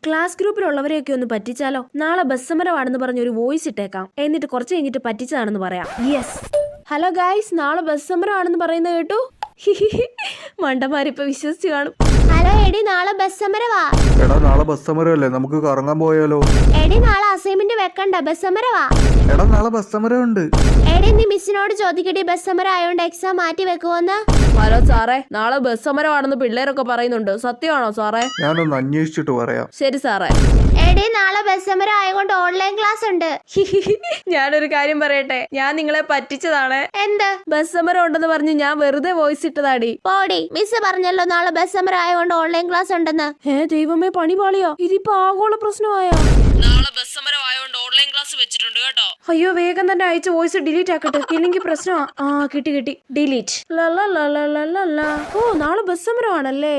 Class ഗ്രൂപ്പിലുള്ളവരെയൊക്കെ ഒന്ന് പറ്റിച്ചാലോ? നാളെ bus സമരമാണെന്ന് പറഞ്ഞ ഒരു വോയിസ് ഇട്ടേക്കാം, എന്നിട്ട് കുറച്ച് കഴിഞ്ഞിട്ട് പറ്റിച്ചതാണെന്ന് പറയാം. യെസ്. ഹലോ ഗായ്സ്, നാളെ ബസ് സമരമാണെന്ന് പറയുന്നത് കേട്ടു. മണ്ടന്മാരിപ്പൊ വിശ്വസിച്ച് കാണും. ഹലോ എടി, നാളെ ബസ് സമരവാ. എടാ നാളെ ബസ് സമരമല്ലേ, നമുക്ക് കറങ്ങാൻ പോയാലോ? എടി നാളെ അസൈൻമെന്റ് വെക്കണ്ട, ബസ് സമരവാ. എടാ നാളെ ബസ് സമരം ഉണ്ട്. എടി നീ മിസ്സിനോട് ചോദിക്കടി, ബസ് സമരം ആയോണ്ട് എക്സാം മാറ്റി വെക്കുവോന്ന്. ഹലോ സാറേ, നാളെ ബസ് സമരമാണെന്ന് പിള്ളേരൊക്കെ പറയുന്നുണ്ട്, സത്യമാണോ സാറേ? ഞാനൊന്ന് അന്വേഷിച്ചിട്ട് പറയാം. ശരി സാറേ. എടി നാളെ ബസ് സമരം ആയതുകൊണ്ട് ഓൺലൈൻ ക്ലാസ് ഉണ്ട്. ഞാനൊരു കാര്യം പറയട്ടെ, ഞാൻ നിങ്ങളെ പറ്റിച്ചതാണ്. എന്ത്? ബസ് സമരം ഉണ്ടെന്ന് പറഞ്ഞ് ഞാൻ വെറുതെ വോയിസ് ഇട്ടതാടി. പോടി, മിസ് പറഞ്ഞല്ലോ നാളെ ബസ് സമരം ആയതുകൊണ്ട് ഓൺലൈൻ ക്ലാസ് ഉണ്ടെന്ന്. ദൈവമേ, പണി പാളിയോ? ഇതിപ്പോ ആഗോള പ്രശ്നമായോ? നാളെ ബസ് സമരം ആയതുകൊണ്ട് ഓൺലൈൻ ക്ലാസ് വെച്ചിട്ടുണ്ട് കേട്ടോ. അയ്യോ, വേഗം തന്നെ അയച്ച വോയിസ് ഡിലീറ്റ് ആക്കട്ടെ, ഇല്ലെങ്കിൽ പ്രശ്നമാ. കിട്ടി ഡിലീറ്റ്. ഓ, നാളെ ബസ് സമരമാണല്ലേ.